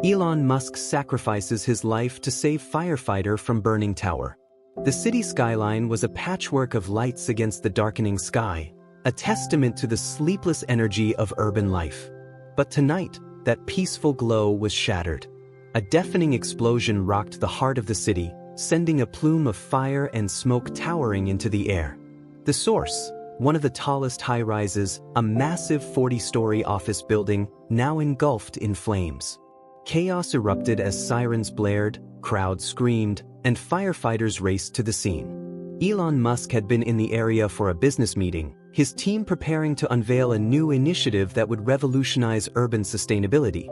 Elon Musk sacrifices his life to save Firefighter from burning tower. The city skyline was a patchwork of lights against the darkening sky, a testament to the sleepless energy of urban life. But tonight, that peaceful glow was shattered. A deafening explosion rocked the heart of the city, sending a plume of fire and smoke towering into the air. The source, one of the tallest high-rises, a massive 40-story office building, now engulfed in flames. Chaos erupted as sirens blared, crowds screamed, and firefighters raced to the scene. Elon Musk had been in the area for a business meeting, his team preparing to unveil a new initiative that would revolutionize urban sustainability.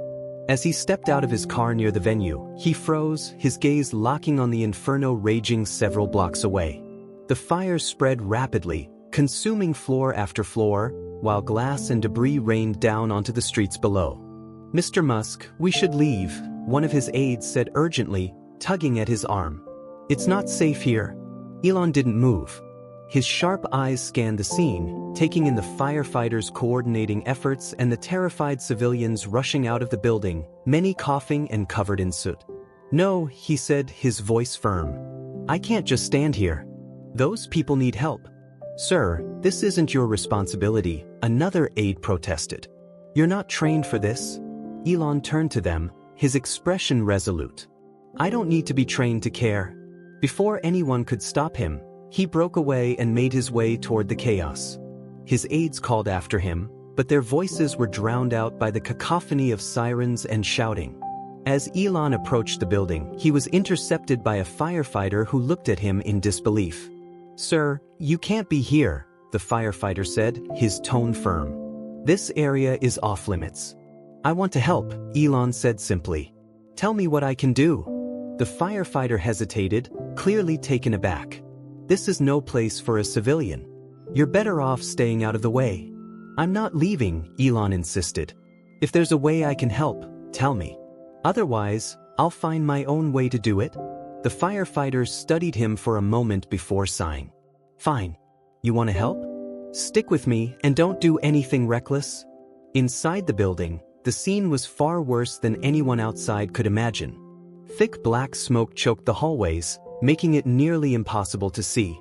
As he stepped out of his car near the venue, he froze, his gaze locking on the inferno raging several blocks away. The fire spread rapidly, consuming floor after floor, while glass and debris rained down onto the streets below. "Mr. Musk, we should leave," one of his aides said urgently, tugging at his arm. "It's not safe here." Elon didn't move. His sharp eyes scanned the scene, taking in the firefighters' coordinating efforts and the terrified civilians rushing out of the building, many coughing and covered in soot. "No," he said, his voice firm. "I can't just stand here. Those people need help." "Sir, this isn't your responsibility," another aide protested. "You're not trained for this." Elon turned to them, his expression resolute. "I don't need to be trained to care." Before anyone could stop him, he broke away and made his way toward the chaos. His aides called after him, but their voices were drowned out by the cacophony of sirens and shouting. As Elon approached the building, he was intercepted by a firefighter who looked at him in disbelief. "Sir, you can't be here," the firefighter said, his tone firm. "This area is off-limits." "I want to help," Elon said simply. "Tell me what I can do." The firefighter hesitated, clearly taken aback. "This is no place for a civilian. You're better off staying out of the way." "I'm not leaving," Elon insisted. "If there's a way I can help, tell me. Otherwise, I'll find my own way to do it." The firefighter studied him for a moment before sighing. "Fine. You want to help? Stick with me and don't do anything reckless." Inside the building, the scene was far worse than anyone outside could imagine. Thick black smoke choked the hallways, making it nearly impossible to see.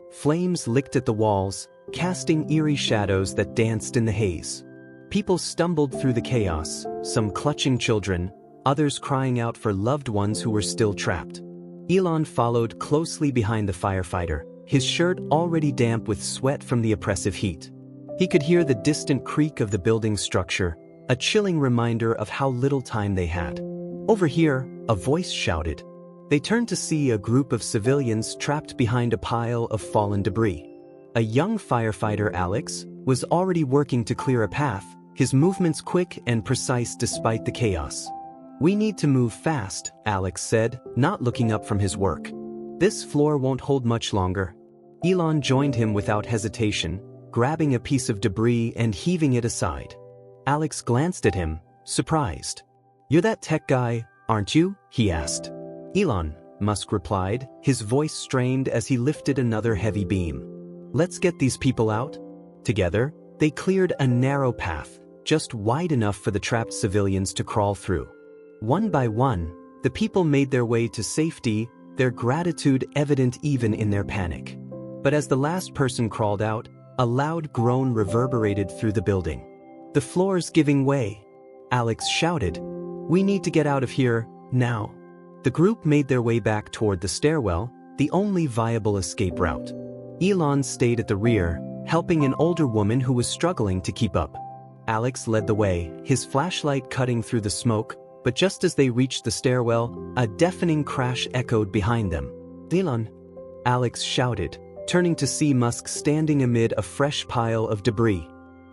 Flames licked at the walls, casting eerie shadows that danced in the haze. People stumbled through the chaos, some clutching children, others crying out for loved ones who were still trapped. Elon followed closely behind the firefighter, his shirt already damp with sweat from the oppressive heat. He could hear the distant creak of the building's structure, a chilling reminder of how little time they had. "Over here," a voice shouted. They turned to see a group of civilians trapped behind a pile of fallen debris. A young firefighter, Alex, was already working to clear a path, his movements quick and precise despite the chaos. "We need to move fast," Alex said, not looking up from his work. "This floor won't hold much longer." Elon joined him without hesitation, grabbing a piece of debris and heaving it aside. Alex glanced at him, surprised. "You're that tech guy, aren't you?" he asked. "Elon," Musk replied, his voice strained as he lifted another heavy beam. "Let's get these people out." Together, they cleared a narrow path, just wide enough for the trapped civilians to crawl through. One by one, the people made their way to safety, their gratitude evident even in their panic. But as the last person crawled out, a loud groan reverberated through the building. "The floor's giving way," Alex shouted. "We need to get out of here, now." The group made their way back toward the stairwell, the only viable escape route. Elon stayed at the rear, helping an older woman who was struggling to keep up. Alex led the way, his flashlight cutting through the smoke, but just as they reached the stairwell, a deafening crash echoed behind them. "Elon!" Alex shouted, turning to see Musk standing amid a fresh pile of debris.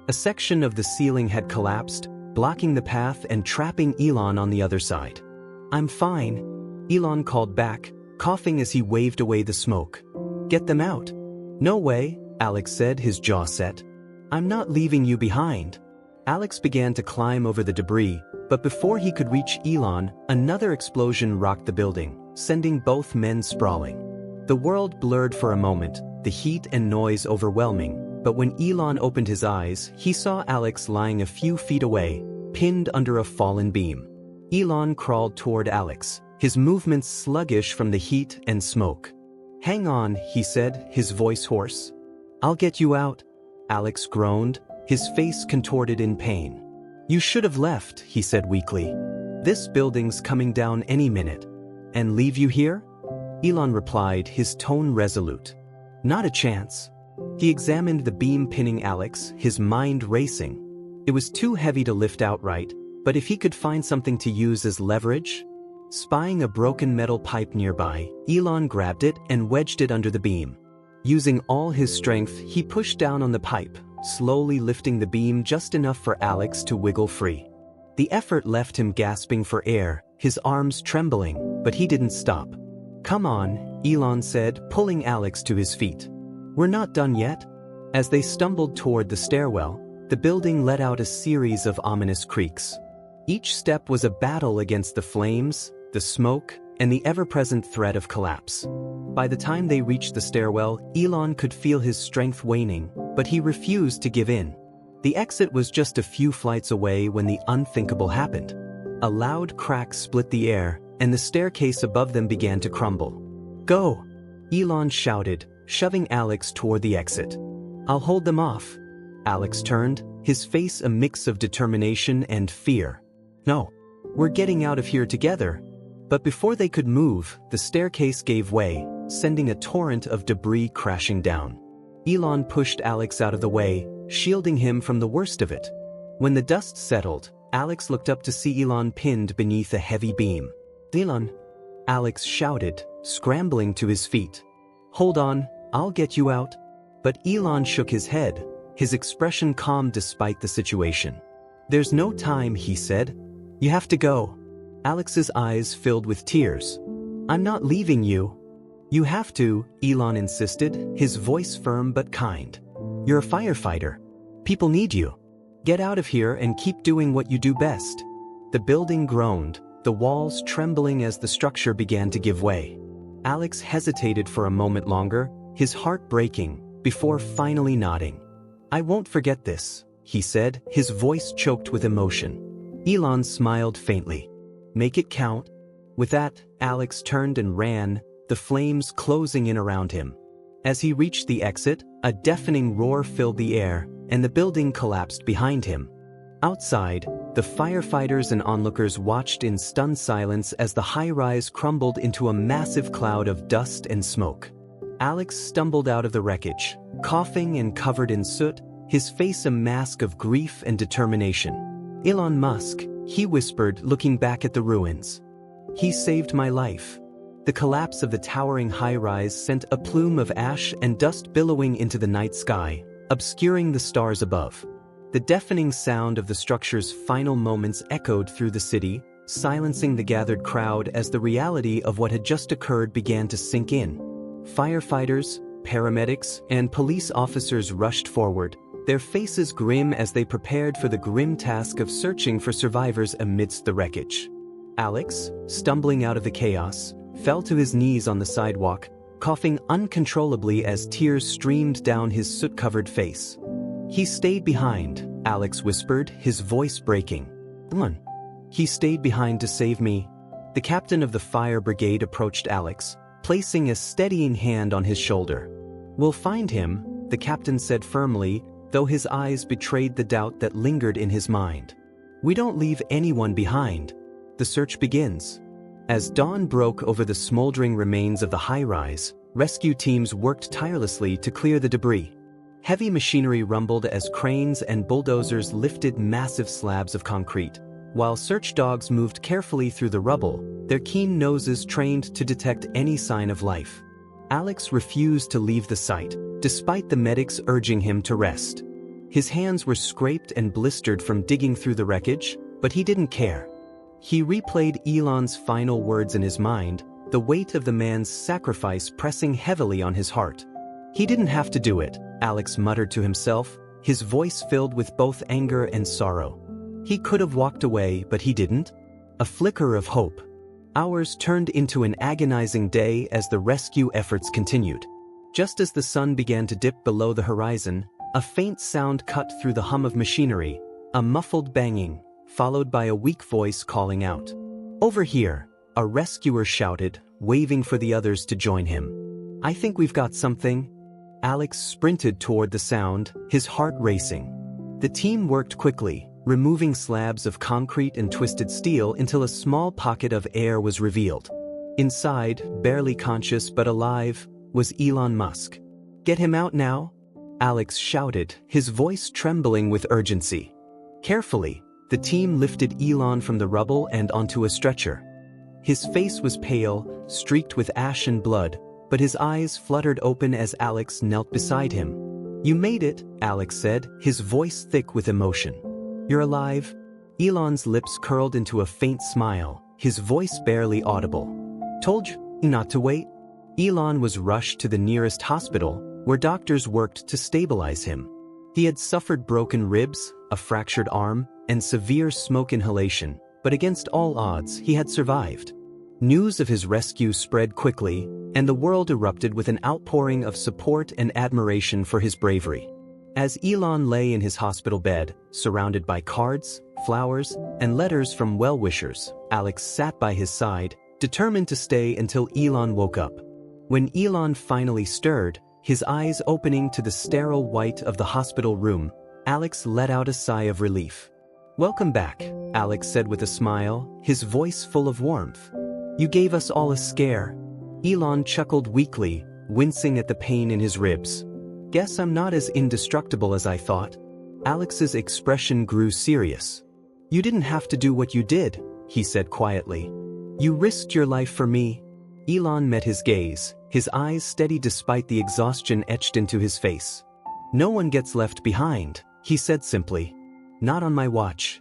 A section of the ceiling had collapsed, blocking the path and trapping Elon on the other side. "I'm fine," Elon called back, coughing as he waved away the smoke. "Get them out." "No way," Alex said, his jaw set. "I'm not leaving you behind." Alex began to climb over the debris, but before he could reach Elon, another explosion rocked the building, sending both men sprawling. The world blurred for a moment, the heat and noise overwhelming, but when Elon opened his eyes, he saw Alex lying a few feet away, pinned under a fallen beam. Elon crawled toward Alex, his movements sluggish from the heat and smoke. "Hang on," he said, his voice hoarse. "I'll get you out." Alex groaned, his face contorted in pain. "You should have left," he said weakly. "This building's coming down any minute." "And leave you here?" Elon replied, his tone resolute. "Not a chance." He examined the beam pinning Alex, his mind racing. It was too heavy to lift outright, but if he could find something to use as leverage? Spying a broken metal pipe nearby, Elon grabbed it and wedged it under the beam. Using all his strength, he pushed down on the pipe, slowly lifting the beam just enough for Alex to wiggle free. The effort left him gasping for air, his arms trembling, but he didn't stop. "Come on," Elon said, pulling Alex to his feet. "We're not done yet." As they stumbled toward the stairwell, the building let out a series of ominous creaks. Each step was a battle against the flames, the smoke, and the ever-present threat of collapse. By the time they reached the stairwell, Elon could feel his strength waning, but he refused to give in. The exit was just a few flights away when the unthinkable happened. A loud crack split the air, and the staircase above them began to crumble. "Go!" Elon shouted, shoving Alex toward the exit. "I'll hold them off." Alex turned, his face a mix of determination and fear. "No. We're getting out of here together." But before they could move, the staircase gave way, sending a torrent of debris crashing down. Elon pushed Alex out of the way, shielding him from the worst of it. When the dust settled, Alex looked up to see Elon pinned beneath a heavy beam. "Elon!" Alex shouted, scrambling to his feet. "Hold on, I'll get you out." But Elon shook his head, his expression calm despite the situation. "There's no time," he said. "You have to go." Alex's eyes filled with tears. "I'm not leaving you." "You have to," Elon insisted, his voice firm but kind. "You're a firefighter. People need you. Get out of here and keep doing what you do best." The building groaned, the walls trembling as the structure began to give way. Alex hesitated for a moment longer, his heart breaking, before finally nodding. "I won't forget this," he said, his voice choked with emotion. Elon smiled faintly. "Make it count." With that, Alex turned and ran, the flames closing in around him. As he reached the exit, a deafening roar filled the air, and the building collapsed behind him. Outside, the firefighters and onlookers watched in stunned silence as the high-rise crumbled into a massive cloud of dust and smoke. Alex stumbled out of the wreckage, coughing and covered in soot, his face a mask of grief and determination. "Elon Musk," he whispered, looking back at the ruins. "He saved my life." The collapse of the towering high-rise sent a plume of ash and dust billowing into the night sky, obscuring the stars above. The deafening sound of the structure's final moments echoed through the city, silencing the gathered crowd as the reality of what had just occurred began to sink in. Firefighters, paramedics, and police officers rushed forward, their faces grim as they prepared for the grim task of searching for survivors amidst the wreckage. Alex, stumbling out of the chaos, fell to his knees on the sidewalk, coughing uncontrollably as tears streamed down his soot-covered face. "He stayed behind," Alex whispered, his voice breaking. "Elon. He stayed behind to save me." The captain of the fire brigade approached Alex, placing a steadying hand on his shoulder. "We'll find him," the captain said firmly, though his eyes betrayed the doubt that lingered in his mind. "We don't leave anyone behind. The search begins." As dawn broke over the smoldering remains of the high-rise, rescue teams worked tirelessly to clear the debris. Heavy machinery rumbled as cranes and bulldozers lifted massive slabs of concrete, while search dogs moved carefully through the rubble, their keen noses trained to detect any sign of life. Alex refused to leave the site, despite the medics urging him to rest. His hands were scraped and blistered from digging through the wreckage, but he didn't care. He replayed Elon's final words in his mind, the weight of the man's sacrifice pressing heavily on his heart. "He didn't have to do it," Alex muttered to himself, his voice filled with both anger and sorrow. He could have walked away, but he didn't. A flicker of hope. Hours turned into an agonizing day as the rescue efforts continued. Just as the sun began to dip below the horizon, a faint sound cut through the hum of machinery, a muffled banging, followed by a weak voice calling out. "Over here," a rescuer shouted, waving for the others to join him. "I think we've got something." Alex sprinted toward the sound, his heart racing. The team worked quickly, removing slabs of concrete and twisted steel until a small pocket of air was revealed. Inside, barely conscious but alive, was Elon Musk. "Get him out now," Alex shouted, his voice trembling with urgency. Carefully, the team lifted Elon from the rubble and onto a stretcher. His face was pale, streaked with ash and blood, but his eyes fluttered open as Alex knelt beside him. "You made it," Alex said, his voice thick with emotion. "You're alive?" Elon's lips curled into a faint smile, his voice barely audible. "Told you not to wait." Elon was rushed to the nearest hospital, where doctors worked to stabilize him. He had suffered broken ribs, a fractured arm, and severe smoke inhalation, but against all odds, he had survived. News of his rescue spread quickly, and the world erupted with an outpouring of support and admiration for his bravery. As Elon lay in his hospital bed, surrounded by cards, flowers, and letters from well-wishers, Alex sat by his side, determined to stay until Elon woke up. When Elon finally stirred, his eyes opening to the sterile white of the hospital room, Alex let out a sigh of relief. "Welcome back," Alex said with a smile, his voice full of warmth. "You gave us all a scare." Elon chuckled weakly, wincing at the pain in his ribs. "Guess I'm not as indestructible as I thought." Alex's expression grew serious. "You didn't have to do what you did," he said quietly. "You risked your life for me." Elon met his gaze, his eyes steady despite the exhaustion etched into his face. "No one gets left behind," he said simply. "Not on my watch."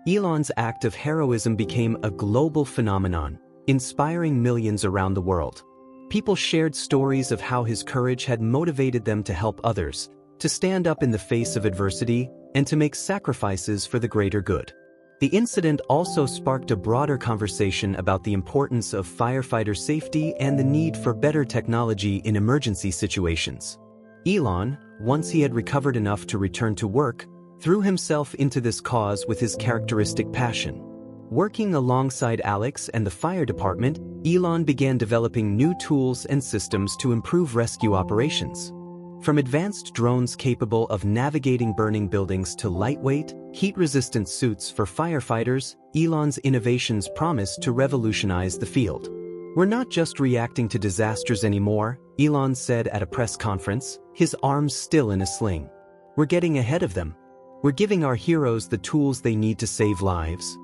Elon's act of heroism became a global phenomenon, inspiring millions around the world. People shared stories of how his courage had motivated them to help others, to stand up in the face of adversity, and to make sacrifices for the greater good. The incident also sparked a broader conversation about the importance of firefighter safety and the need for better technology in emergency situations. Elon, once he had recovered enough to return to work, threw himself into this cause with his characteristic passion. Working alongside Alex and the fire department, Elon began developing new tools and systems to improve rescue operations. From advanced drones capable of navigating burning buildings to lightweight, heat-resistant suits for firefighters, Elon's innovations promise to revolutionize the field. "We're not just reacting to disasters anymore," Elon said at a press conference, his arms still in a sling. "We're getting ahead of them. We're giving our heroes the tools they need to save lives."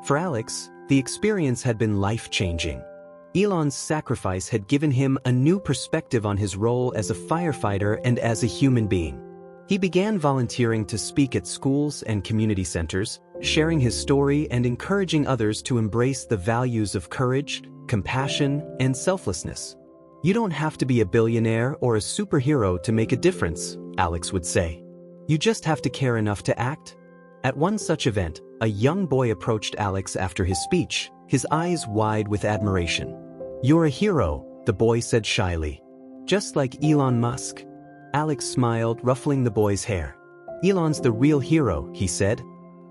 For Alex, the experience had been life-changing. Elon's sacrifice had given him a new perspective on his role as a firefighter and as a human being. He began volunteering to speak at schools and community centers, sharing his story and encouraging others to embrace the values of courage, compassion, and selflessness. "You don't have to be a billionaire or a superhero to make a difference," Alex would say. "You just have to care enough to act." At one such event, a young boy approached Alex after his speech, his eyes wide with admiration. "You're a hero," the boy said shyly. "Just like Elon Musk." Alex smiled, ruffling the boy's hair. "Elon's the real hero," he said.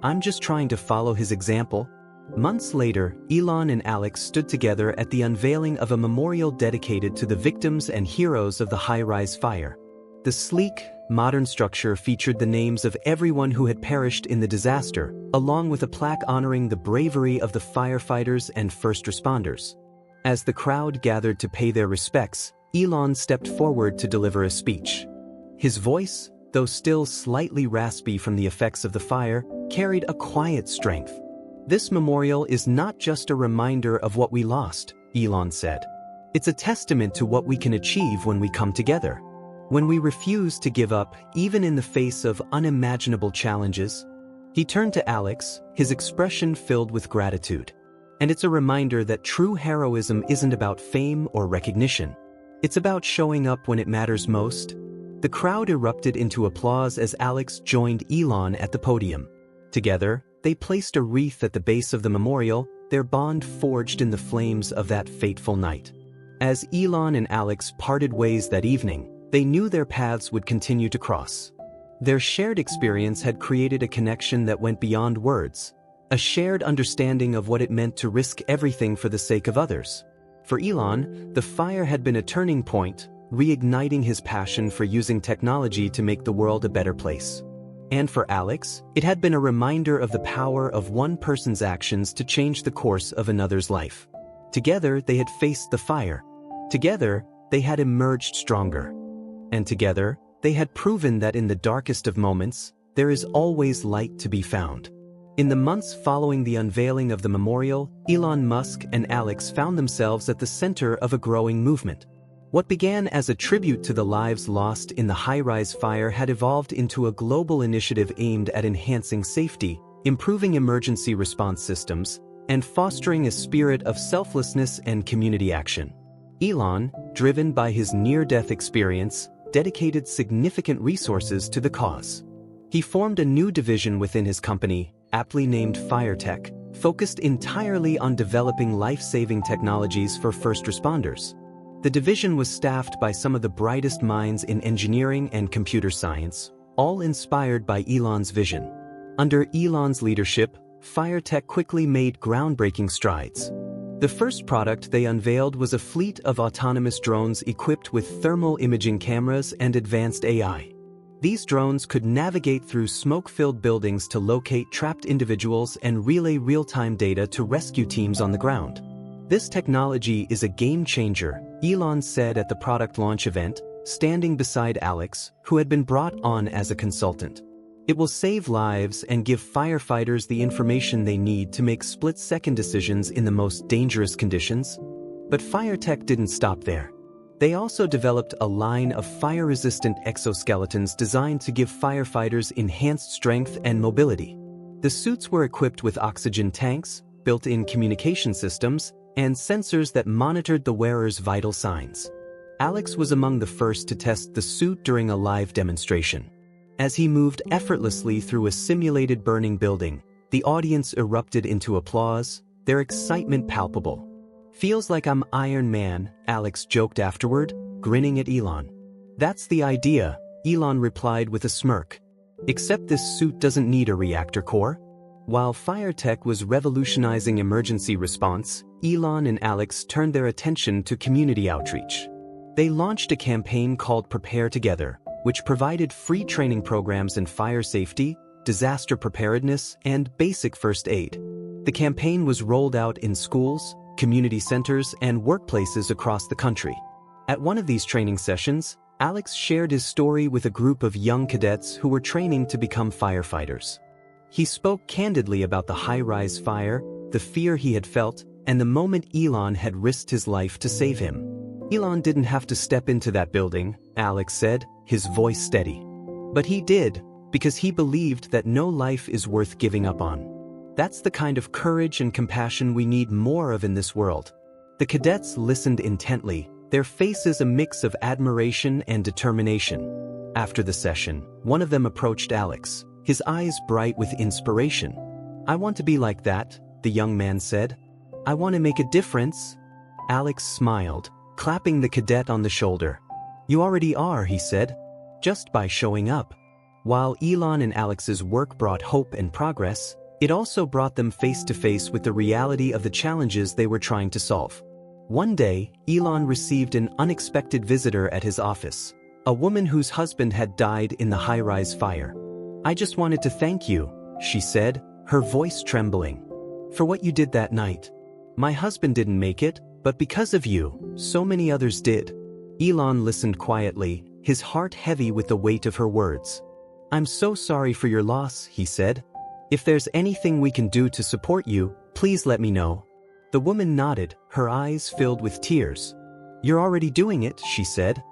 "I'm just trying to follow his example." Months later, Elon and Alex stood together at the unveiling of a memorial dedicated to the victims and heroes of the high-rise fire. The sleek, modern structure featured the names of everyone who had perished in the disaster, along with a plaque honoring the bravery of the firefighters and first responders. As the crowd gathered to pay their respects, Elon stepped forward to deliver a speech. His voice, though still slightly raspy from the effects of the fire, carried a quiet strength. "This memorial is not just a reminder of what we lost," Elon said. "It's a testament to what we can achieve when we come together. When we refuse to give up, even in the face of unimaginable challenges." He turned to Alex, his expression filled with gratitude. "And it's a reminder that true heroism isn't about fame or recognition. It's about showing up when it matters most." The crowd erupted into applause as Alex joined Elon at the podium. Together, they placed a wreath at the base of the memorial, their bond forged in the flames of that fateful night. As Elon and Alex parted ways that evening, they knew their paths would continue to cross. Their shared experience had created a connection that went beyond words. a shared understanding of what it meant to risk everything for the sake of others. For Elon, the fire had been a turning point, reigniting his passion for using technology to make the world a better place. And for Alex, it had been a reminder of the power of one person's actions to change the course of another's life. Together, they had faced the fire. Together, they had emerged stronger. And together, they had proven that in the darkest of moments, there is always light to be found. In the months following the unveiling of the memorial, Elon Musk and Alex found themselves at the center of a growing movement. What began as a tribute to the lives lost in the high-rise fire had evolved into a global initiative aimed at enhancing safety, improving emergency response systems, and fostering a spirit of selflessness and community action. Elon, driven by his near-death experience, dedicated significant resources to the cause. He formed a new division within his company, aptly named Firetech, focused entirely on developing life-saving technologies for first responders. The division was staffed by some of the brightest minds in engineering and computer science, all inspired by Elon's vision. Under Elon's leadership, Firetech quickly made groundbreaking strides. The first product they unveiled was a fleet of autonomous drones equipped with thermal imaging cameras and advanced AI. These drones could navigate through smoke-filled buildings to locate trapped individuals and relay real-time data to rescue teams on the ground. This technology is a game-changer, Elon said at the product launch event, standing beside Alex, who had been brought on as a consultant. It will save lives and give firefighters the information they need to make split-second decisions in the most dangerous conditions. But Firetech didn't stop there. They also developed a line of fire-resistant exoskeletons designed to give firefighters enhanced strength and mobility. The suits were equipped with oxygen tanks, built-in communication systems, and sensors that monitored the wearer's vital signs. Alex was among the first to test the suit during a live demonstration. As he moved effortlessly through a simulated burning building, the audience erupted into applause, their excitement palpable. "Feels like I'm Iron Man," Alex joked afterward, grinning at Elon. "That's the idea," Elon replied with a smirk. "Except this suit doesn't need a reactor core." While Firetech was revolutionizing emergency response, Elon and Alex turned their attention to community outreach. They launched a campaign called Prepare Together, which provided free training programs in fire safety, disaster preparedness, and basic first aid. The campaign was rolled out in schools, community centers, and workplaces across the country. At one of these training sessions, Alex shared his story with a group of young cadets who were training to become firefighters. He spoke candidly about the high-rise fire, the fear he had felt, and the moment Elon had risked his life to save him. Elon didn't have to step into that building, Alex said, his voice steady. But he did, because he believed that no life is worth giving up on. That's the kind of courage and compassion we need more of in this world. The cadets listened intently, their faces a mix of admiration and determination. After the session, one of them approached Alex, his eyes bright with inspiration. "I want to be like that," the young man said. "I want to make a difference." Alex smiled, clapping the cadet on the shoulder. "You already are," he said, "just by showing up." While Elon and Alex's work brought hope and progress, it also brought them face to face with the reality of the challenges they were trying to solve. One day, Elon received an unexpected visitor at his office, a woman whose husband had died in the high-rise fire. "I just wanted to thank you," she said, her voice trembling, "for what you did that night. My husband didn't make it, but because of you, so many others did." Elon listened quietly, his heart heavy with the weight of her words. "I'm so sorry for your loss," he said. "If there's anything we can do to support you, please let me know." The woman nodded, her eyes filled with tears. "You're already doing it," she said,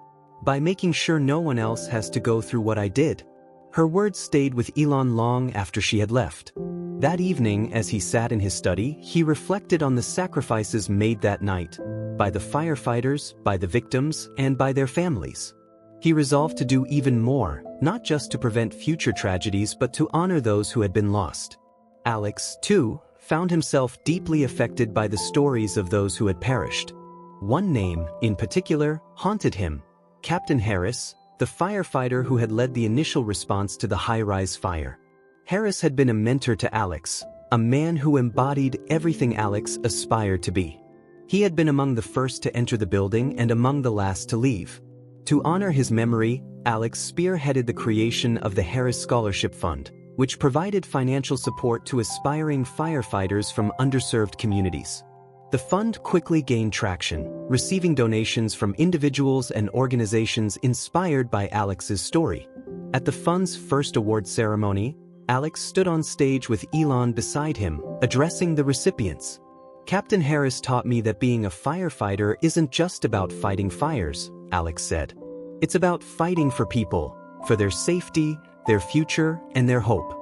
"by making sure no one else has to go through what I did." Her words stayed with Elon long after she had left. That evening, as he sat in his study, he reflected on the sacrifices made that night, by the firefighters, by the victims, and by their families. He resolved to do even more, not just to prevent future tragedies but to honor those who had been lost. Alex, too, found himself deeply affected by the stories of those who had perished. One name, in particular, haunted him: Captain Harris, the firefighter who had led the initial response to the high-rise fire. Harris had been a mentor to Alex, a man who embodied everything Alex aspired to be. He had been among the first to enter the building and among the last to leave. To honor his memory, Alex spearheaded the creation of the Harris Scholarship Fund, which provided financial support to aspiring firefighters from underserved communities. The fund quickly gained traction, receiving donations from individuals and organizations inspired by Alex's story. At the fund's first award ceremony, Alex stood on stage with Elon beside him, addressing the recipients. "Captain Harris taught me that being a firefighter isn't just about fighting fires," Alex said. "It's about fighting for people, for their safety, their future, and their hope."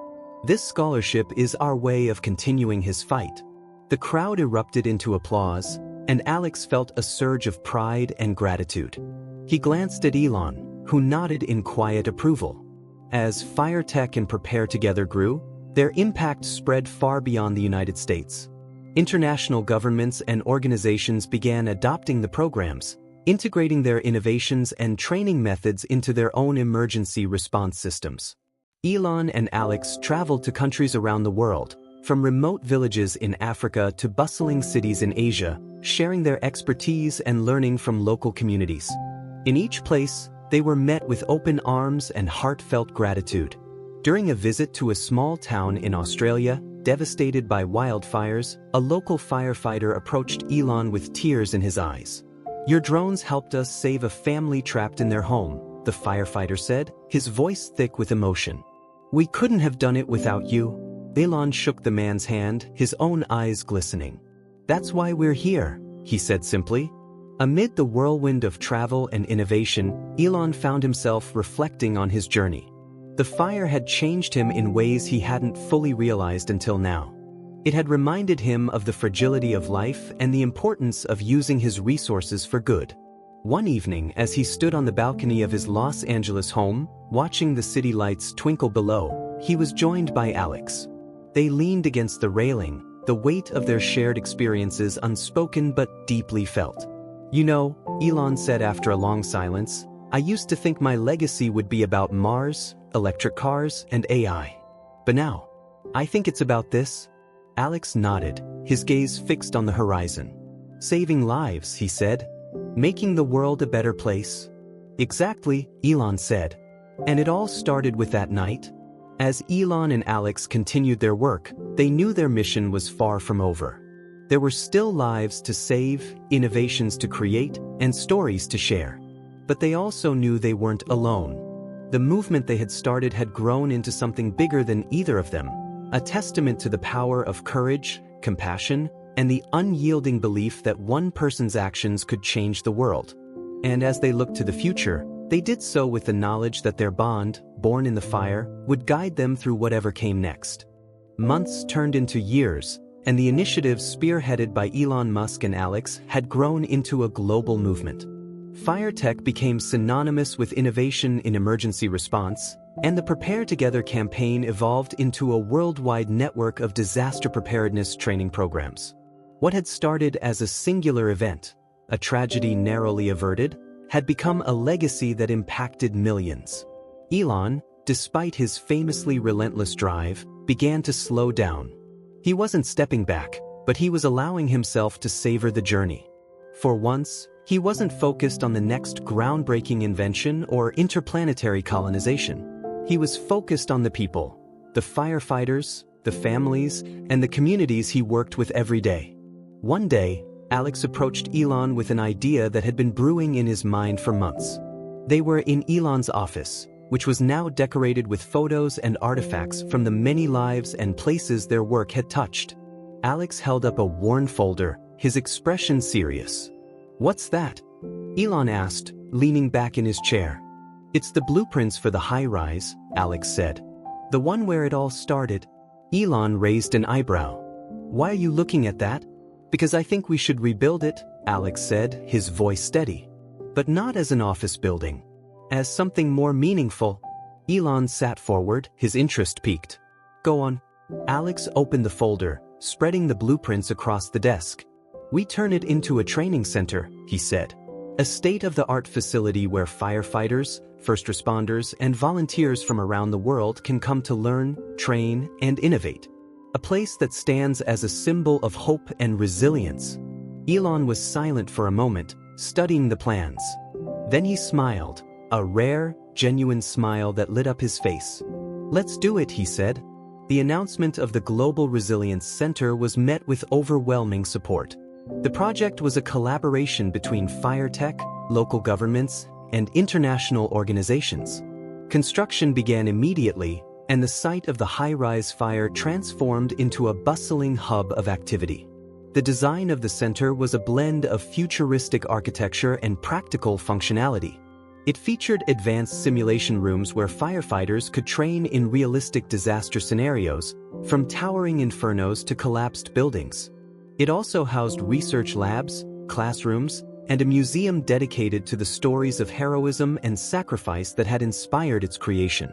This scholarship is our way of continuing his fight. The crowd erupted into applause, and Alex felt a surge of pride and gratitude. He glanced at Elon, who nodded in quiet approval. As FireTech and Prepare Together grew, their impact spread far beyond the United States. International governments and organizations began adopting the programs, integrating their innovations and training methods into their own emergency response systems. Elon and Alex traveled to countries around the world, from remote villages in Africa to bustling cities in Asia, sharing their expertise and learning from local communities. In each place, they were met with open arms and heartfelt gratitude. During a visit to a small town in Australia, devastated by wildfires, a local firefighter approached Elon with tears in his eyes. "Your drones helped us save a family trapped in their home," the firefighter said, his voice thick with emotion. "We couldn't have done it without you." Elon shook the man's hand, his own eyes glistening. "That's why we're here," he said simply. Amid the whirlwind of travel and innovation, Elon found himself reflecting on his journey. The fire had changed him in ways he hadn't fully realized until now. It had reminded him of the fragility of life and the importance of using his resources for good. One evening, as he stood on the balcony of his Los Angeles home, watching the city lights twinkle below, he was joined by Alex. They leaned against the railing, the weight of their shared experiences unspoken but deeply felt. "You know," Elon said after a long silence, "I used to think my legacy would be about Mars, electric cars, and AI. But now, I think it's about this." Alex nodded, his gaze fixed on the horizon. "Saving lives," he said. "Making the world a better place." "Exactly," Elon said. And it all started with that night. As Elon and Alex continued their work, they knew their mission was far from over. There were still lives to save, innovations to create, and stories to share. But they also knew they weren't alone. The movement they had started had grown into something bigger than either of them, a testament to the power of courage, compassion, and the unyielding belief that one person's actions could change the world. And as they looked to the future, they did so with the knowledge that their bond, born in the fire, would guide them through whatever came next. Months turned into years, and the initiative spearheaded by Elon Musk and Alex had grown into a global movement. FireTech became synonymous with innovation in emergency response, and the Prepare Together campaign evolved into a worldwide network of disaster preparedness training programs. What had started as a singular event, a tragedy narrowly averted, had become a legacy that impacted millions. Elon, despite his famously relentless drive, began to slow down. He wasn't stepping back, but he was allowing himself to savor the journey. For once, he wasn't focused on the next groundbreaking invention or interplanetary colonization. He was focused on the people, the firefighters, the families, and the communities he worked with every day. One day, Alex approached Elon with an idea that had been brewing in his mind for months. They were in Elon's office, which was now decorated with photos and artifacts from the many lives and places their work had touched. Alex held up a worn folder, his expression serious. "What's that?" Elon asked, leaning back in his chair. "It's the blueprints for the high-rise," Alex said. "The one where it all started." Elon raised an eyebrow. "Why are you looking at that?" "Because I think we should rebuild it," Alex said, his voice steady. "But not as an office building. As something more meaningful." Elon sat forward, his interest piqued. "Go on." Alex opened the folder, spreading the blueprints across the desk. "We turn it into a training center," he said. "A state-of-the-art facility where firefighters, first responders, and volunteers from around the world can come to learn, train, and innovate. a place that stands as a symbol of hope and resilience. Elon was silent for a moment, studying the plans. Then he smiled, a rare, genuine smile that lit up his face. "Let's do it," he said. The announcement of the Global Resilience Center was met with overwhelming support. The project was a collaboration between FireTech, local governments, and international organizations. Construction began immediately, and the site of the high-rise fire transformed into a bustling hub of activity. The design of the center was a blend of futuristic architecture and practical functionality. It featured advanced simulation rooms where firefighters could train in realistic disaster scenarios, from towering infernos to collapsed buildings. It also housed research labs, classrooms, and a museum dedicated to the stories of heroism and sacrifice that had inspired its creation.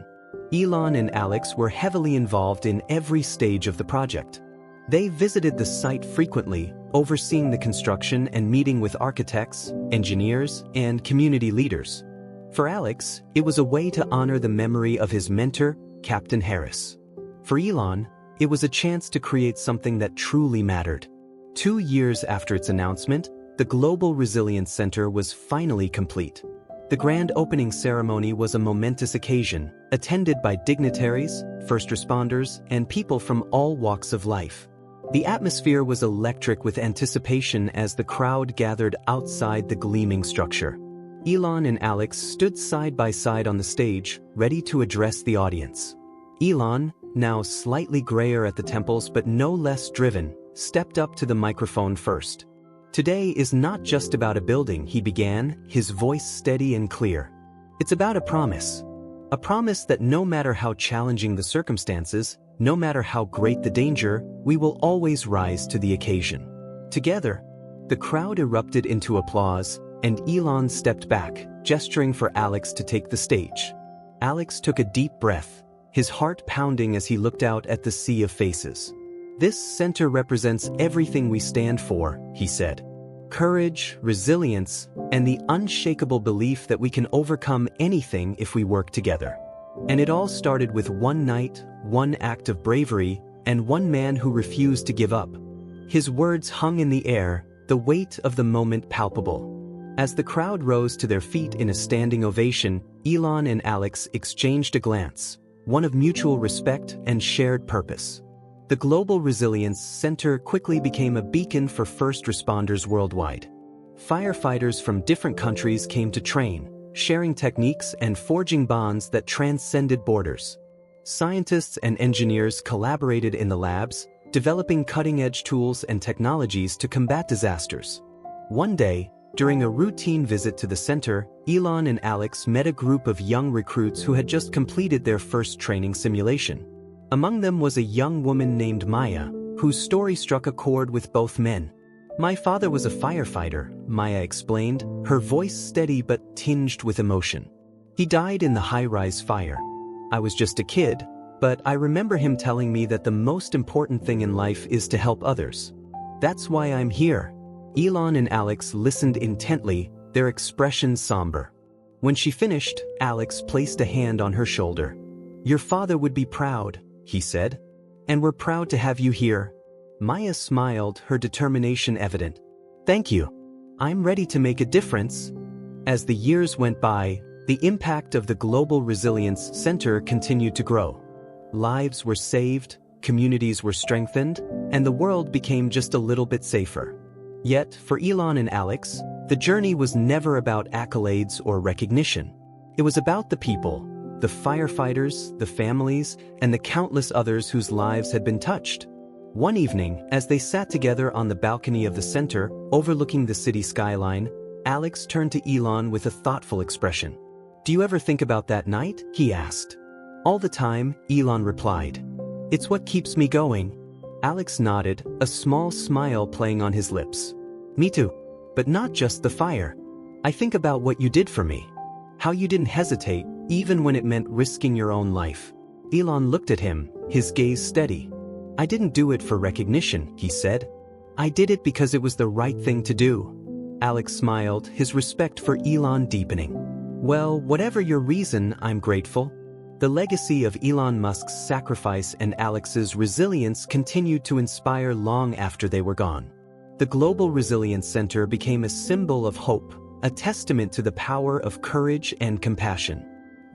Elon and Alex were heavily involved in every stage of the project. They visited the site frequently, overseeing the construction and meeting with architects, engineers, and community leaders. For Alex, it was a way to honor the memory of his mentor, Captain Harris. For Elon, it was a chance to create something that truly mattered. 2 years after its announcement, the Global Resilience Center was finally complete. The grand opening ceremony was a momentous occasion, attended by dignitaries, first responders, and people from all walks of life. The atmosphere was electric with anticipation as the crowd gathered outside the gleaming structure. Elon and Alex stood side by side on the stage, ready to address the audience. Elon, now slightly grayer at the temples but no less driven, stepped up to the microphone first. "Today is not just about a building," he began, his voice steady and clear. "It's about a promise. A promise that no matter how challenging the circumstances, no matter how great the danger, we will always rise to the occasion." Together, the crowd erupted into applause, and Elon stepped back, gesturing for Alex to take the stage. Alex took a deep breath, his heart pounding as he looked out at the sea of faces. "This center represents everything we stand for," he said. "Courage, resilience, and the unshakable belief that we can overcome anything if we work together." And it all started with one night, one act of bravery, and one man who refused to give up. His words hung in the air, the weight of the moment palpable. As the crowd rose to their feet in a standing ovation, Elon and Alex exchanged a glance, one of mutual respect and shared purpose. The Global Resilience Center quickly became a beacon for first responders worldwide. Firefighters from different countries came to train, sharing techniques and forging bonds that transcended borders. Scientists and engineers collaborated in the labs, developing cutting-edge tools and technologies to combat disasters. One day, during a routine visit to the center, Elon and Alex met a group of young recruits who had just completed their first training simulation. Among them was a young woman named Maya, whose story struck a chord with both men. "My father was a firefighter," Maya explained, her voice steady but tinged with emotion. "He died in the high-rise fire. I was just a kid, but I remember him telling me that the most important thing in life is to help others. That's why I'm here." Elon and Alex listened intently, their expressions somber. When she finished, Alex placed a hand on her shoulder. "Your father would be proud," he said. "And we're proud to have you here." Maya smiled, her determination evident. "Thank you. I'm ready to make a difference." As the years went by, the impact of the Global Resilience Center continued to grow. Lives were saved, communities were strengthened, and the world became just a little bit safer. Yet, for Elon and Alex, the journey was never about accolades or recognition. It was about the people, the firefighters, the families, and the countless others whose lives had been touched. One evening, as they sat together on the balcony of the center, overlooking the city skyline, Alex turned to Elon with a thoughtful expression. "Do you ever think about that night?" he asked. "All the time," Elon replied. "It's what keeps me going." Alex nodded, a small smile playing on his lips. "Me too. But not just the fire. I think about what you did for me. How you didn't hesitate, even when it meant risking your own life." Elon looked at him, his gaze steady. "I didn't do it for recognition," he said. "I did it because it was the right thing to do." Alex smiled, his respect for Elon deepening. "Well, whatever your reason, I'm grateful. The legacy of Elon Musk's sacrifice and Alex's resilience continued to inspire long after they were gone. The Global Resilience Center became a symbol of hope, a testament to the power of courage and compassion.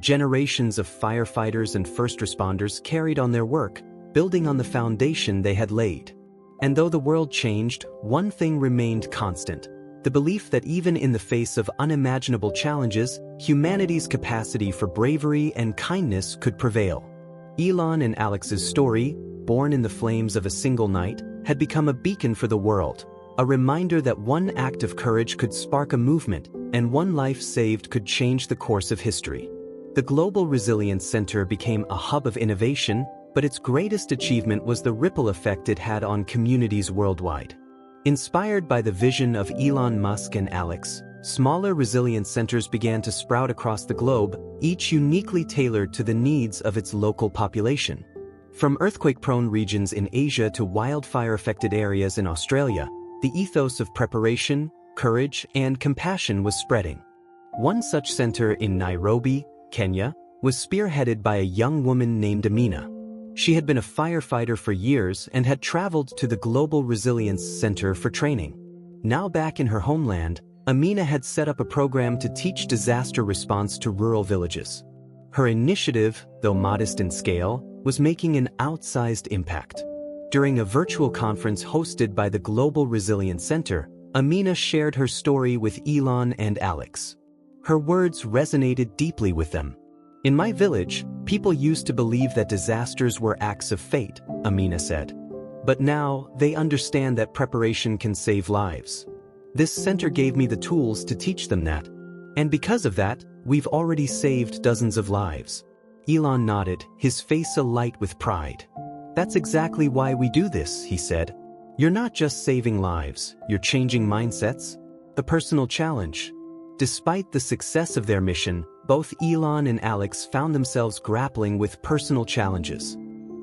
Generations of firefighters and first responders carried on their work, building on the foundation they had laid. And though the world changed, one thing remained constant: the belief that even in the face of unimaginable challenges, humanity's capacity for bravery and kindness could prevail. Elon and Alex's story, born in the flames of a single night, had become a beacon for the world, a reminder that one act of courage could spark a movement, and one life saved could change the course of history. The Global Resilience Center became a hub of innovation, but its greatest achievement was the ripple effect it had on communities worldwide. Inspired by the vision of Elon Musk and Alex, smaller resilience centers began to sprout across the globe, each uniquely tailored to the needs of its local population. From earthquake-prone regions in Asia to wildfire-affected areas in Australia, the ethos of preparation, courage, and compassion was spreading. One such center in Nairobi, Kenya, was spearheaded by a young woman named Amina. She had been a firefighter for years and had traveled to the Global Resilience Center for training. Now back in her homeland, Amina had set up a program to teach disaster response to rural villages. Her initiative, though modest in scale, was making an outsized impact. During a virtual conference hosted by the Global Resilience Center, Amina shared her story with Elon and Alex. Her words resonated deeply with them. "In my village, people used to believe that disasters were acts of fate," Amina said. "But now, they understand that preparation can save lives. This center gave me the tools to teach them that. And because of that, we've already saved dozens of lives." Elon nodded, his face alight with pride. "That's exactly why we do this," he said. "You're not just saving lives, you're changing mindsets." The personal challenge. Despite the success of their mission, both Elon and Alex found themselves grappling with personal challenges.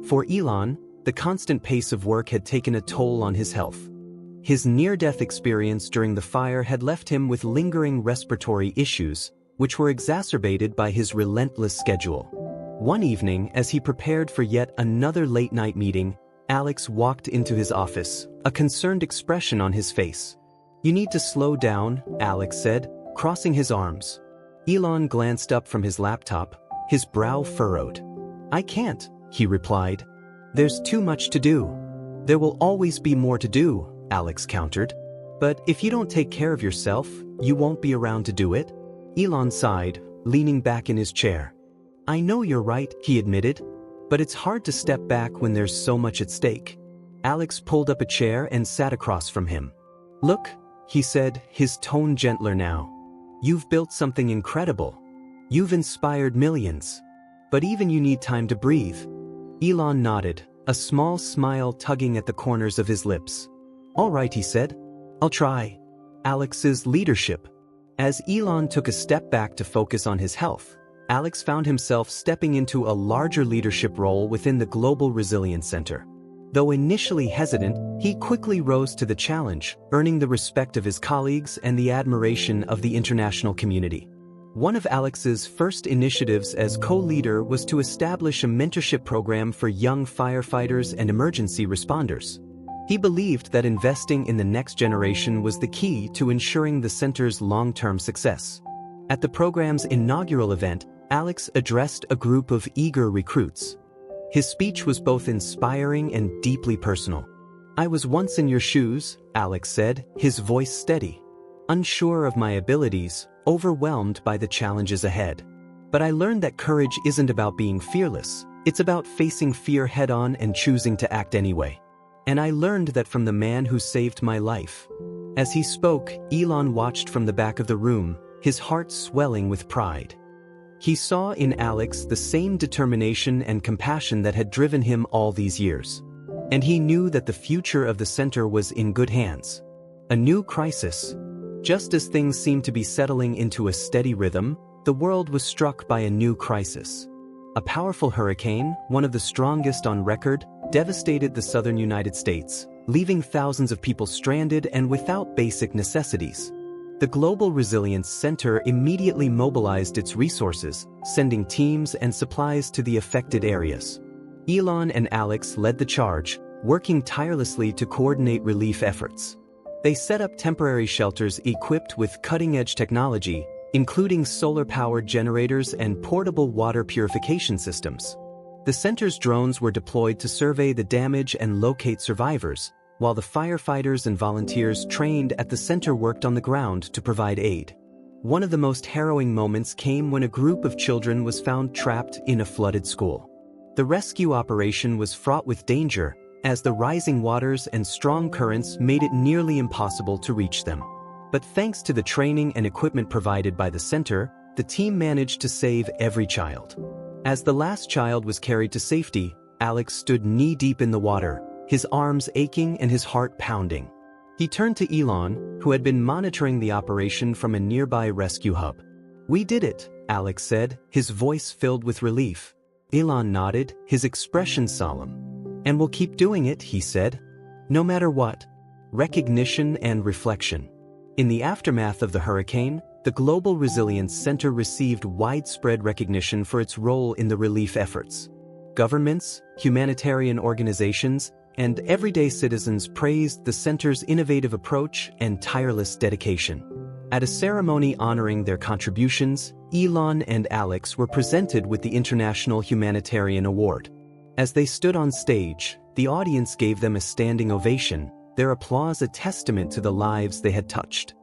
For Elon, the constant pace of work had taken a toll on his health. His near-death experience during the fire had left him with lingering respiratory issues, which were exacerbated by his relentless schedule. One evening, as he prepared for yet another late-night meeting, Alex walked into his office, a concerned expression on his face. "You need to slow down," Alex said, crossing his arms. Elon glanced up from his laptop, his brow furrowed. "I can't," he replied. "There's too much to do." "There will always be more to do," Alex countered. "But if you don't take care of yourself, you won't be around to do it." Elon sighed, leaning back in his chair. "I know you're right," he admitted, "but it's hard to step back when there's so much at stake." Alex pulled up a chair and sat across from him. "Look," he said, his tone gentler now. "You've built something incredible. You've inspired millions. But even you need time to breathe." Elon nodded, a small smile tugging at the corners of his lips. "All right," he said. "I'll try." Alex's leadership. As Elon took a step back to focus on his health, Alex found himself stepping into a larger leadership role within the Global Resilience Center. Though initially hesitant, he quickly rose to the challenge, earning the respect of his colleagues and the admiration of the international community. One of Alex's first initiatives as co-leader was to establish a mentorship program for young firefighters and emergency responders. He believed that investing in the next generation was the key to ensuring the center's long-term success. At the program's inaugural event, Alex addressed a group of eager recruits. His speech was both inspiring and deeply personal. "I was once in your shoes," Alex said, his voice steady. "Unsure of my abilities, overwhelmed by the challenges ahead. But I learned that courage isn't about being fearless, it's about facing fear head-on and choosing to act anyway. And I learned that from the man who saved my life." As he spoke, Elon watched from the back of the room, his heart swelling with pride. He saw in Alex the same determination and compassion that had driven him all these years. And he knew that the future of the center was in good hands. A new crisis. Just as things seemed to be settling into a steady rhythm, the world was struck by a new crisis. A powerful hurricane, one of the strongest on record, devastated the southern United States, leaving thousands of people stranded and without basic necessities. The Global Resilience Center immediately mobilized its resources, sending teams and supplies to the affected areas. Elon and Alex led the charge, working tirelessly to coordinate relief efforts. They set up temporary shelters equipped with cutting-edge technology, including solar-powered generators and portable water purification systems. The center's drones were deployed to survey the damage and locate survivors, while the firefighters and volunteers trained at the center worked on the ground to provide aid. One of the most harrowing moments came when a group of children was found trapped in a flooded school. The rescue operation was fraught with danger, as the rising waters and strong currents made it nearly impossible to reach them. But thanks to the training and equipment provided by the center, the team managed to save every child. As the last child was carried to safety, Alex stood knee-deep in the water, his arms aching and his heart pounding. He turned to Elon, who had been monitoring the operation from a nearby rescue hub. "We did it," Alex said, his voice filled with relief. Elon nodded, his expression solemn. "And we'll keep doing it," he said. "No matter what." Recognition and reflection. In the aftermath of the hurricane, the Global Resilience Center received widespread recognition for its role in the relief efforts. Governments, humanitarian organizations, and everyday citizens praised the center's innovative approach and tireless dedication. At a ceremony honoring their contributions, Elon and Alex were presented with the International Humanitarian Award. As they stood on stage, the audience gave them a standing ovation, their applause a testament to the lives they had touched.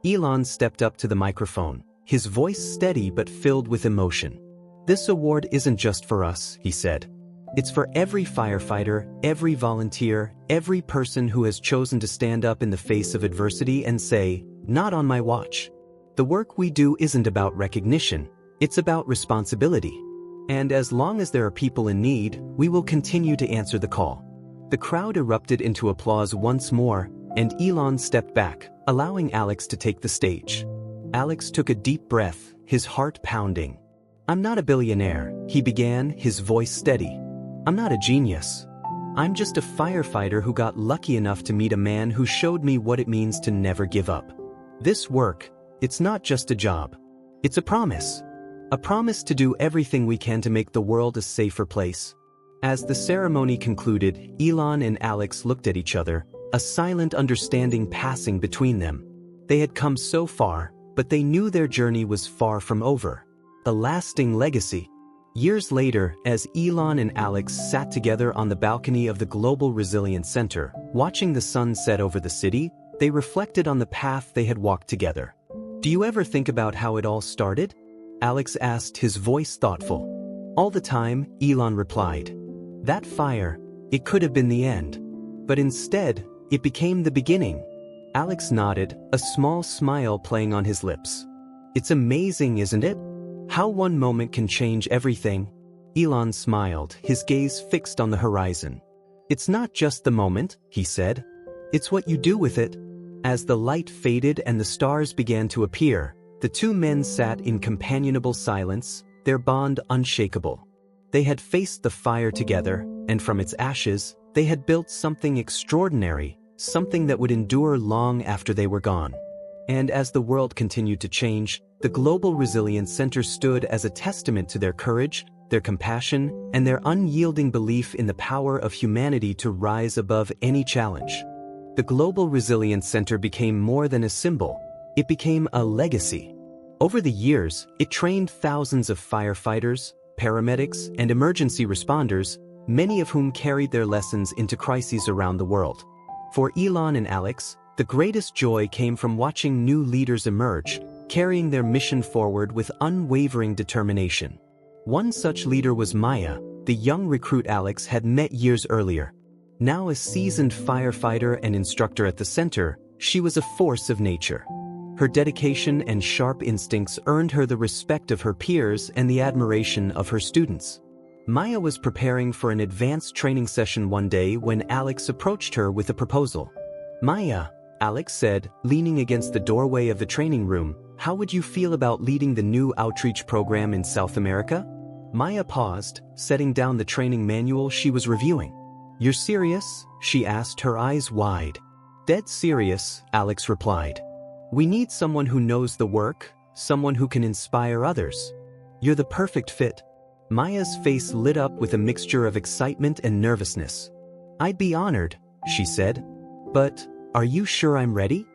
Elon stepped up to the microphone, his voice steady but filled with emotion. "This award isn't just for us," he said. "It's for every firefighter, every volunteer, every person who has chosen to stand up in the face of adversity and say, 'Not on my watch.' The work we do isn't about recognition, it's about responsibility. And as long as there are people in need, we will continue to answer the call." The crowd erupted into applause once more, and Elon stepped back, allowing Alex to take the stage. Alex took a deep breath, his heart pounding. "I'm not a billionaire," he began, his voice steady. "I'm not a genius. I'm just a firefighter who got lucky enough to meet a man who showed me what it means to never give up. This work, it's not just a job. It's a promise. A promise to do everything we can to make the world a safer place." As the ceremony concluded, Elon and Alex looked at each other, a silent understanding passing between them. They had come so far, but they knew their journey was far from over. A lasting legacy. Years later, as Elon and Alex sat together on the balcony of the Global Resilience Center, watching the sun set over the city, they reflected on the path they had walked together. "Do you ever think about how it all started?" Alex asked, his voice thoughtful. "All the time," Elon replied. "That fire, it could have been the end. But instead, it became the beginning." Alex nodded, a small smile playing on his lips. "It's amazing, isn't it? How one moment can change everything." Elon smiled, his gaze fixed on the horizon. "It's not just the moment," he said. "It's what you do with it." As the light faded and the stars began to appear, the two men sat in companionable silence, their bond unshakable. They had faced the fire together, and from its ashes, they had built something extraordinary, something that would endure long after they were gone. And as the world continued to change, the Global Resilience Center stood as a testament to their courage, their compassion, and their unyielding belief in the power of humanity to rise above any challenge. The Global Resilience Center became more than a symbol, it became a legacy. Over the years, it trained thousands of firefighters, paramedics, and emergency responders, many of whom carried their lessons into crises around the world. For Elon and Alex, the greatest joy came from watching new leaders emerge, carrying their mission forward with unwavering determination. One such leader was Maya, the young recruit Alex had met years earlier. Now a seasoned firefighter and instructor at the center, she was a force of nature. Her dedication and sharp instincts earned her the respect of her peers and the admiration of her students. Maya was preparing for an advanced training session one day when Alex approached her with a proposal. "Maya," Alex said, leaning against the doorway of the training room, "how would you feel about leading the new outreach program in South America?" Maya paused, setting down the training manual she was reviewing. "You're serious?" she asked, her eyes wide. "Dead serious," Alex replied. We need someone who knows the work, someone who can inspire others. You're the perfect fit. Maya's face lit up with a mixture of excitement and nervousness. I'd be honored, she said. But, are you sure I'm ready?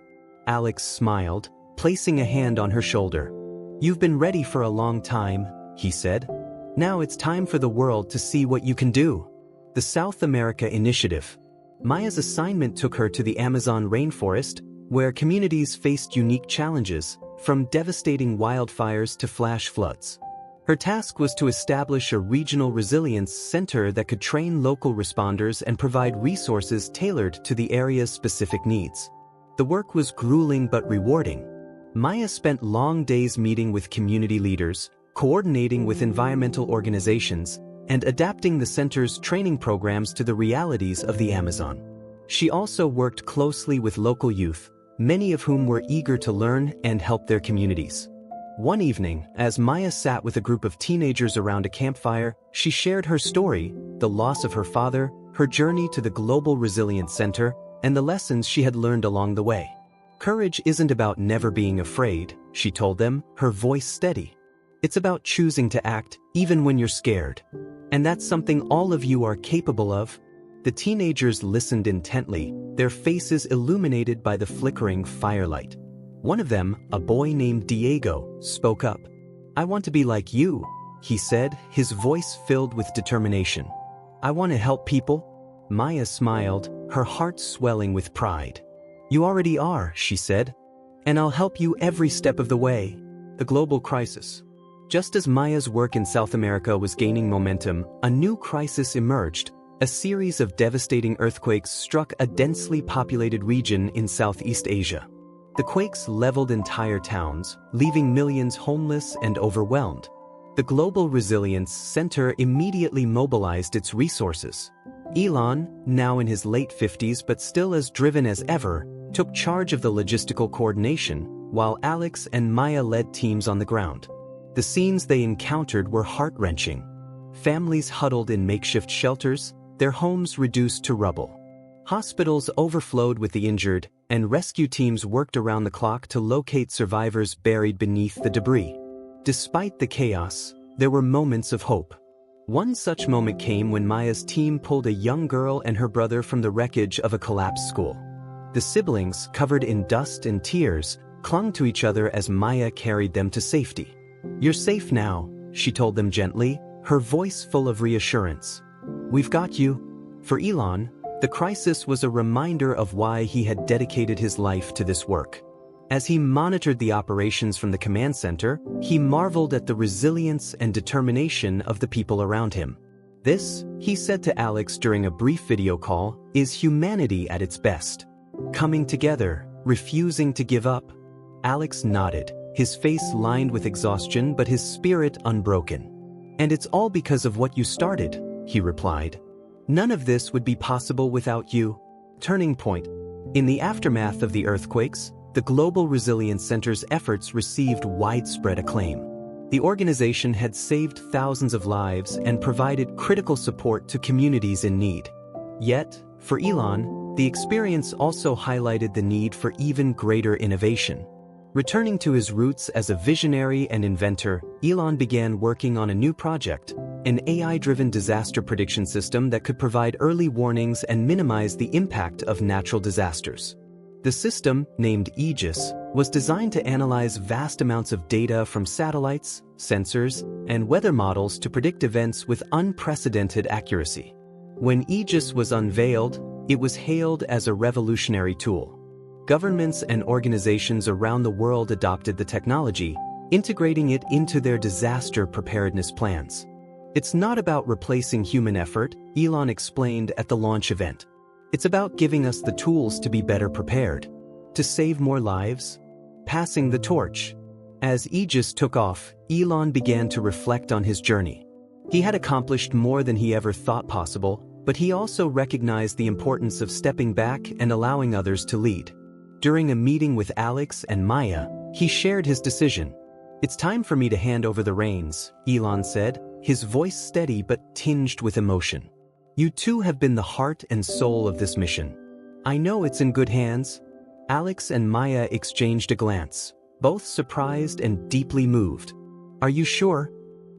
Alex smiled, placing a hand on her shoulder. You've been ready for a long time, he said. Now it's time for the world to see what you can do. The South America Initiative. Maya's assignment took her to the Amazon rainforest, where communities faced unique challenges, from devastating wildfires to flash floods. Her task was to establish a regional resilience center that could train local responders and provide resources tailored to the area's specific needs. The work was grueling but rewarding. Maya spent long days meeting with community leaders, coordinating with environmental organizations, and adapting the center's training programs to the realities of the Amazon. She also worked closely with local youth, many of whom were eager to learn and help their communities. One evening, as Maya sat with a group of teenagers around a campfire, she shared her story, the loss of her father, her journey to the Global Resilience Center, and the lessons she had learned along the way. Courage isn't about never being afraid, she told them, her voice steady. It's about choosing to act, even when you're scared. And that's something all of you are capable of. The teenagers listened intently, their faces illuminated by the flickering firelight. One of them, a boy named Diego, spoke up. I want to be like you, he said, his voice filled with determination. I want to help people. Maya smiled, her heart swelling with pride. You already are, she said. And I'll help you every step of the way. The global crisis. Just as Maya's work in South America was gaining momentum, a new crisis emerged. A series of devastating earthquakes struck a densely populated region in Southeast Asia. The quakes leveled entire towns, leaving millions homeless and overwhelmed. The Global Resilience Center immediately mobilized its resources. Elon, now in his late 50s but still as driven as ever, took charge of the logistical coordination, while Alex and Maya led teams on the ground. The scenes they encountered were heart-wrenching. Families huddled in makeshift shelters, their homes reduced to rubble. Hospitals overflowed with the injured, and rescue teams worked around the clock to locate survivors buried beneath the debris. Despite the chaos, there were moments of hope. One such moment came when Maya's team pulled a young girl and her brother from the wreckage of a collapsed school. The siblings, covered in dust and tears, clung to each other as Maya carried them to safety. You're safe now, she told them gently, her voice full of reassurance. We've got you. For Elon, the crisis was a reminder of why he had dedicated his life to this work. As he monitored the operations from the command center, he marveled at the resilience and determination of the people around him. This, he said to Alex during a brief video call, is humanity at its best. Coming together, refusing to give up. Alex nodded, his face lined with exhaustion but his spirit unbroken. And it's all because of what you started, he replied. None of this would be possible without you. Turning point. In the aftermath of the earthquakes, the Global Resilience Center's efforts received widespread acclaim. The organization had saved thousands of lives and provided critical support to communities in need. Yet, for Elon, the experience also highlighted the need for even greater innovation. Returning to his roots as a visionary and inventor, Elon began working on a new project, an AI-driven disaster prediction system that could provide early warnings and minimize the impact of natural disasters. The system, named Aegis, was designed to analyze vast amounts of data from satellites, sensors, and weather models to predict events with unprecedented accuracy. When Aegis was unveiled, it was hailed as a revolutionary tool. Governments and organizations around the world adopted the technology, integrating it into their disaster preparedness plans. It's not about replacing human effort, Elon explained at the launch event. It's about giving us the tools to be better prepared, to save more lives, passing the torch. As Aegis took off, Elon began to reflect on his journey. He had accomplished more than he ever thought possible, but he also recognized the importance of stepping back and allowing others to lead. During a meeting with Alex and Maya, he shared his decision. It's time for me to hand over the reins, Elon said, his voice steady but tinged with emotion. You two have been the heart and soul of this mission. I know it's in good hands. Alex and Maya exchanged a glance, both surprised and deeply moved. "Are you sure?"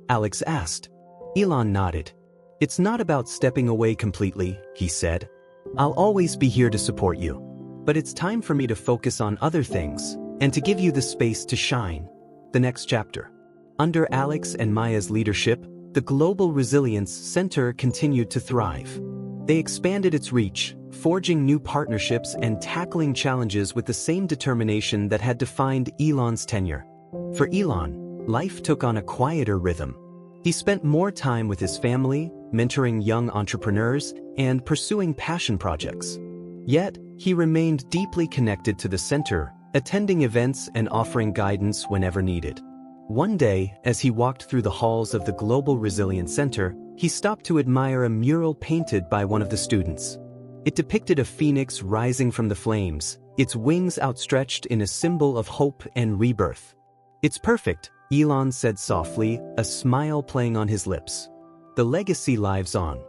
Alex asked. Elon nodded. "It's not about stepping away completely," he said. "I'll always be here to support you. But it's time for me to focus on other things, and to give you the space to shine." The next chapter. Under Alex and Maya's leadership, the Global Resilience Center continued to thrive. They expanded its reach, forging new partnerships and tackling challenges with the same determination that had defined Elon's tenure. For Elon, life took on a quieter rhythm. He spent more time with his family, mentoring young entrepreneurs, and pursuing passion projects. Yet, he remained deeply connected to the center, attending events and offering guidance whenever needed. One day, as he walked through the halls of the Global Resilience Center, he stopped to admire a mural painted by one of the students. It depicted a phoenix rising from the flames, its wings outstretched in a symbol of hope and rebirth. "It's perfect," Elon said softly, a smile playing on his lips. The legacy lives on.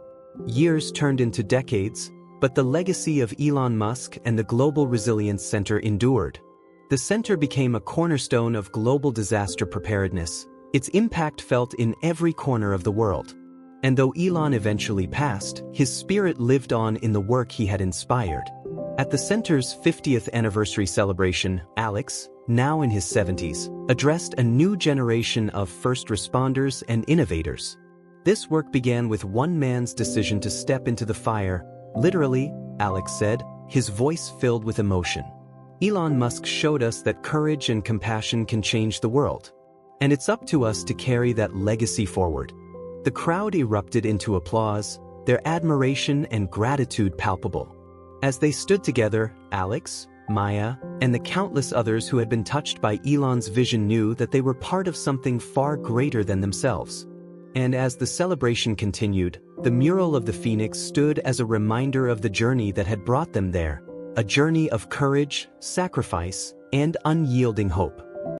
Years turned into decades, but the legacy of Elon Musk and the Global Resilience Center endured. The center became a cornerstone of global disaster preparedness, its impact felt in every corner of the world. And though Elon eventually passed, his spirit lived on in the work he had inspired. At the center's 50th anniversary celebration, Alex, now in his 70s, addressed a new generation of first responders and innovators. This work began with one man's decision to step into the fire. Literally, Alex said, his voice filled with emotion. "Elon Musk showed us that courage and compassion can change the world. And it's up to us to carry that legacy forward." The crowd erupted into applause, their admiration and gratitude palpable. As they stood together, Alex, Maya, and the countless others who had been touched by Elon's vision knew that they were part of something far greater than themselves. And as the celebration continued, the mural of the phoenix stood as a reminder of the journey that had brought them there, a journey of courage, sacrifice, and unyielding hope.